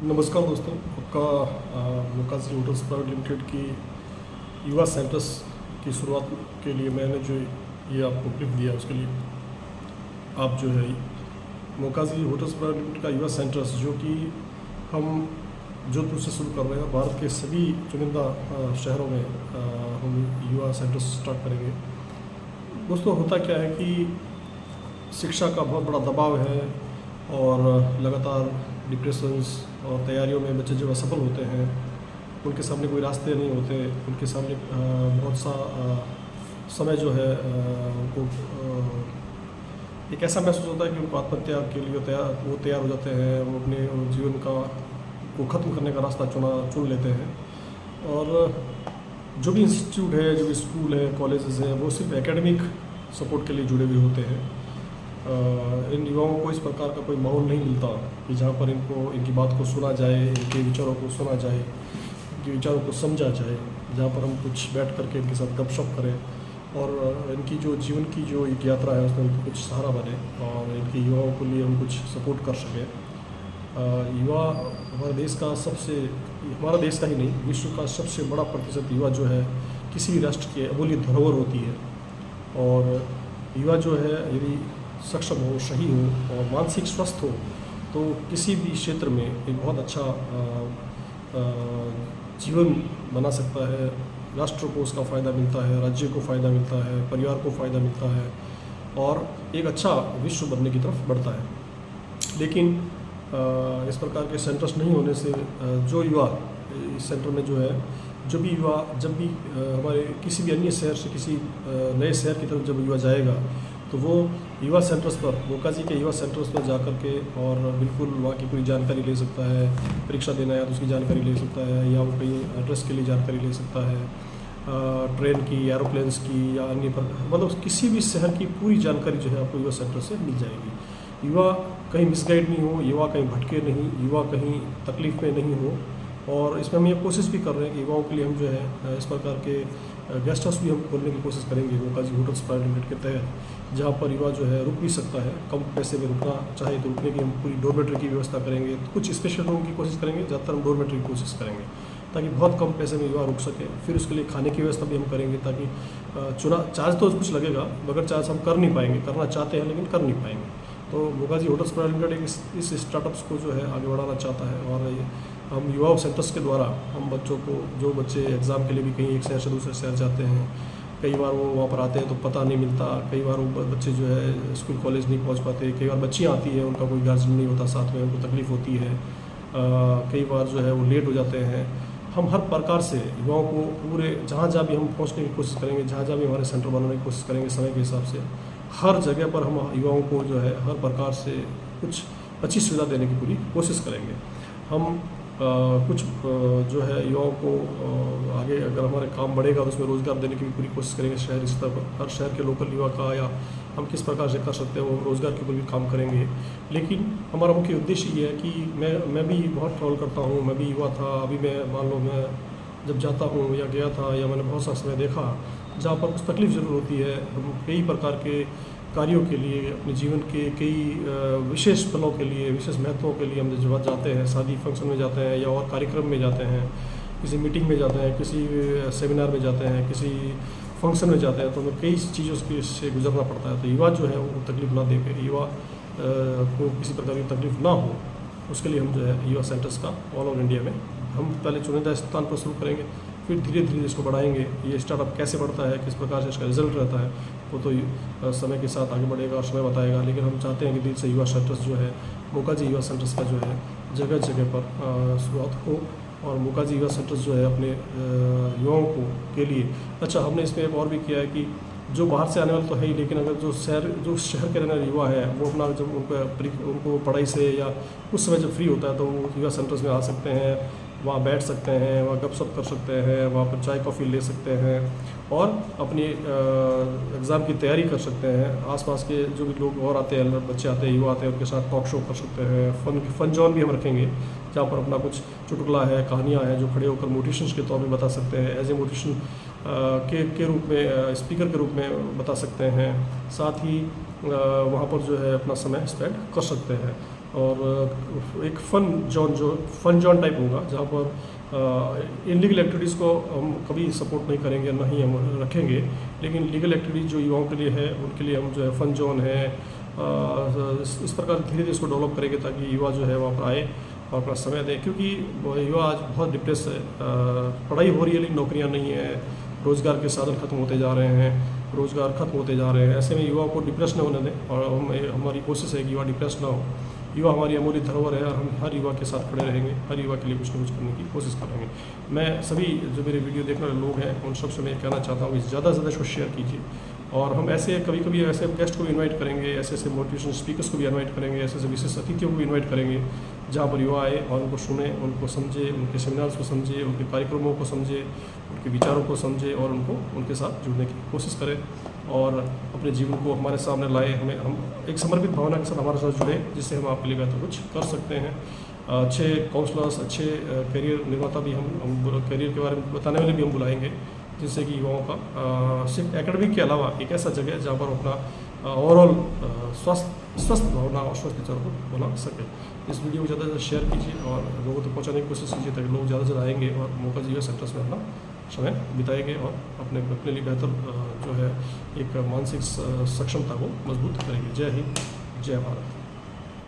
नमस्कार दोस्तों, आपका मुकाजी होटल्स प्राइवेट लिमिटेड की युवा सेंटर्स की शुरुआत के लिए मैंने जो ये आपको क्लिप दिया उसके लिए आप जो है मुकाजी होटल्स प्राइवेट लिमिटेड का युवा सेंटर्स जो कि हम जोधपुर से शुरू कर रहे हैं। भारत के सभी चुनिंदा शहरों में हम युवा सेंटर्स स्टार्ट करेंगे। दोस्तों, होता क्या है कि शिक्षा का बहुत बड़ा दबाव है और लगातार डिप्रेशंस और तैयारियों में बच्चे जो असफल होते हैं, उनके सामने कोई रास्ते नहीं होते, उनके सामने बहुत सा समय जो है उनको एक ऐसा महसूस होता है कि उनको आत्महत्या के लिए वो तैयार हो जाते हैं। वो अपने जीवन को ख़त्म करने का रास्ता चुन लेते हैं। और जो भी इंस्टीट्यूट है, जो भी स्कूल है, कॉलेजेस हैं, वो सिर्फ एकेडमिक सपोर्ट के लिए जुड़े हुए होते हैं। इन युवाओं को इस प्रकार का कोई माहौल नहीं मिलता कि जहाँ पर इनकी बात को सुना जाए, इनके विचारों को सुना जाए, इनके विचारों को समझा जाए, जहाँ पर हम कुछ बैठ करके इनके साथ गपशप करें और इनकी जो जीवन की जो एक यात्रा है उसमें उनको कुछ सहारा बने और इनके युवाओं के लिए हम कुछ सपोर्ट कर सकें। युवा हमारे देश का ही नहीं, विश्व का सबसे बड़ा प्रतिशत युवा जो है किसी भी राष्ट्र की अमूल्य धरोहर होती है। और युवा जो है यदि सक्षम हो, सही हो और मानसिक स्वस्थ हो तो किसी भी क्षेत्र में एक बहुत अच्छा जीवन बना सकता है। राष्ट्र को उसका फ़ायदा मिलता है, राज्य को फ़ायदा मिलता है, परिवार को फ़ायदा मिलता है और एक अच्छा विश्व बनने की तरफ बढ़ता है। लेकिन इस प्रकार के सेंटर्स नहीं होने से जो युवा इस सेंटर में जो है, जो भी युवा जब भी हमारे किसी भी अन्य शहर से किसी नए शहर की तरफ जब युवा जाएगा तो वो युवा सेंटर्स पर, मुकाजी के युवा सेंटर्स पर जा कर के और बिल्कुल वहाँ की पूरी जानकारी ले सकता है। परीक्षा देना है तो उसकी जानकारी ले सकता है, या वो कहीं एड्रेस के लिए जानकारी ले सकता है, ट्रेन की, एरोप्लेन्स की या अन्य मतलब किसी भी शहर की पूरी जानकारी जो है आपको युवा सेंटर से मिल जाएगी। युवा कहीं मिसगाइड नहीं हो, युवा कहीं भटके नहीं, युवा कहीं तकलीफ़ में नहीं हो। और इसमें हम ये कोशिश भी कर रहे हैं कि युवाओं के लिए हम जो है इस प्रकार के गेस्ट हाउस भी हम खोलने की कोशिश करेंगे मुकाजी होटल्स प्राइवेट लिमिटेड के तहत, जहाँ पर युवा जो है रुक भी सकता है। कम पैसे में रुकना चाहे तो रुकने की हम पूरी डोरमेट्री की व्यवस्था करेंगे। कुछ स्पेशल रूम की कोशिश करेंगे, ज़्यादातर हम डोरमेट्री की कोशिश करेंगे ताकि बहुत कम पैसे में युवा रुक सके। फिर उसके लिए खाने की व्यवस्था भी हम करेंगे ताकि चार्ज तो कुछ लगेगा मगर चार्ज हम कर नहीं पाएंगे, करना चाहते हैं लेकिन कर नहीं पाएंगे। तो मुकाजी होटल्स प्राइवेट लिमिटेड इस स्टार्टअप्स को जो है आगे बढ़ाना चाहता है। और हम युवा सेंटर्स के द्वारा हम बच्चों को, जो बच्चे एग्ज़ाम के लिए भी कहीं एक शहर से दूसरे शहर जाते हैं, कई बार वो वहाँ पर आते हैं तो पता नहीं मिलता, कई बार वो बच्चे जो है स्कूल कॉलेज नहीं पहुँच पाते, कई बार बच्चियाँ आती हैं उनका कोई गार्जियन नहीं होता साथ में, उनको तकलीफ़ होती है, कई बार जो है वो लेट हो जाते हैं। हम हर प्रकार से युवाओं को पूरे जहाँ भी हम पहुँचने की कोशिश करेंगे, जहाँ भी हमारे सेंटर बनाने की कोशिश करेंगे समय के हिसाब से, हर जगह पर हम युवाओं को जो है हर प्रकार से कुछ अच्छी सुविधा देने की पूरी कोशिश करेंगे। हम कुछ जो है युवाओं को आगे अगर हमारे काम बढ़ेगा तो उसमें रोज़गार देने की भी पूरी कोशिश करेंगे शहरी स्तर पर। हर शहर के लोकल युवा का या हम किस प्रकार से कर सकते हैं वो रोज़गार के ऊपर भी काम करेंगे। लेकिन हमारा मुख्य उद्देश्य ये है कि मैं भी बहुत ट्रैवल करता हूँ, मैं भी युवा था। अभी मैं मान लो मैं जब जाता हूँ या गया था या मैंने बहुत सा समय देखा जहाँ पर कुछ तकलीफ़ ज़रूर होती है। हम कई प्रकार के कार्यों के लिए, अपने जीवन के कई विशेष पलों के लिए, विशेष महत्वों के लिए हम जब जाते हैं, शादी फंक्शन में जाते हैं या और कार्यक्रम में जाते हैं, किसी मीटिंग में जाते हैं, किसी सेमिनार में जाते हैं, किसी फंक्शन में जाते हैं, तो हमें कई चीज़ों से गुजरना पड़ता है। तो युवा जो है वो तकलीफ़ ना दे के, युवा को किसी प्रकार की तकलीफ़ ना हो, उसके लिए हम जो है युवा सेंटर्स का ऑल ओवर इंडिया में हम पहले चुनिंदा स्थान पर शुरू करेंगे, फिर धीरे धीरे इसको बढ़ाएंगे। ये स्टार्टअप कैसे बढ़ता है, किस प्रकार से इसका रिजल्ट रहता है, वो तो समय के साथ आगे बढ़ेगा और समय बताएगा। लेकिन हम चाहते हैं कि दिल से युवा सेंटर्स जो है, मुकाजी युवा सेंटर्स का जो है जगह जगह पर शुरुआत हो और मुकाजी युवा सेंटर्स जो है अपने युवाओं को के लिए अच्छा। हमने इसमें एक और भी किया है कि जो बाहर से आने वाले तो है ही, लेकिन अगर जो शहर के रहने वाले युवा है वो अपना जब उनको पढ़ाई से या उस समय जब फ्री होता है तो वो युवा सेंटर्स में आ सकते हैं, वहाँ बैठ सकते हैं, वहाँ गपशप कर सकते हैं, वहाँ पर चाय कॉफ़ी ले सकते हैं और अपनी एग्ज़ाम की तैयारी कर सकते हैं। आसपास के जो भी लोग और आते हैं, बच्चे आते हैं, युवा आते हैं, उनके साथ टॉक शो कर सकते हैं। फन जोन भी हम रखेंगे जहाँ पर अपना कुछ चुटकुला है, कहानियाँ हैं जो खड़े होकर मोटिवेशंस के तौर पे बता सकते हैं, एज ए मोटिवेशन के रूप में, स्पीकर के रूप में बता सकते हैं। साथ ही वहाँ पर जो है अपना समय स्पेंड कर सकते हैं। और एक फन जोन टाइप होगा, जहाँ पर इनलीगल एक्टिविटीज़ को हम कभी सपोर्ट नहीं करेंगे, ना ही हम रखेंगे। लेकिन लीगल एक्टिविटीज़ जो युवाओं के लिए है, उनके लिए हम जो है फन जोन है, इस प्रकार धीरे धीरे इसको डेवलप करेंगे, ताकि युवा जो है वहाँ पर आए और अपना समय दें। क्योंकि युवा आज बहुत डिप्रेस है, पढ़ाई हो रही है लेकिन नौकरियाँ नहीं है, रोज़गार के साधन खत्म होते जा रहे हैं, रोज़गार खत्म होते जा रहे हैं। ऐसे में युवाओं को डिप्रेस न होने दें, और हमारी कोशिश है कि युवा डिप्रेस ना हो। युवा हमारी अमूल्य धरोहर है, और हम हर युवा के साथ खड़े रहेंगे, हर युवा के लिए कुछ न कुछ करने की कोशिश करेंगे। मैं सभी जो मेरे वीडियो देखने वाले लोग हैं, उन सबसे मैं कहना चाहता हूँ कि ज़्यादा से ज़्यादा इसको शेयर कीजिए। और हम ऐसे कभी कभी ऐसे गेस्ट को भी इनवाइट करेंगे, ऐसे ऐसे मोटिवेशनल स्पीकर्स को भी इनवाइट करेंगे, ऐसे ऐसे विशेष अतिथियों को भी इनवाइट करेंगे, जहाँ पर युवा आए और उनको सुने, उनको समझे, उनके सेमिनार्स को समझे, उनके कार्यक्रमों को समझे, उनके विचारों को समझे, और उनको उनके साथ जुड़ने की कोशिश करें और अपने जीवन को हमारे सामने लाए। हम एक समर्पित भावना के साथ हमारे साथ जुड़े, जिससे हम आपके लिए बेहतर कुछ कर सकते हैं। अच्छे काउंसलर्स, अच्छे करियर निर्माता भी हम करियर के बारे में बताने वाले भी हम बुलाएंगे, जिससे कि युवाओं का सिर्फ एकेडमिक के अलावा एक ऐसा जगह है जहाँ पर अपना ओवरऑल स्वस्थ भावना और स्वस्थ विचारों को बना सके। इस वीडियो को ज़्यादा से ज़्यादा शेयर कीजिए और लोगों तक पहुँचाने की कोशिश कीजिए, ताकि लोग ज़्यादा से ज़्यादा आएंगे और मौका जीवन सेंटर्स में अपना समय बिताएंगे और अपने लिए बेहतर जो है एक मानसिक सक्षमता को मजबूत करेंगे। जय हिंद, जय भारत।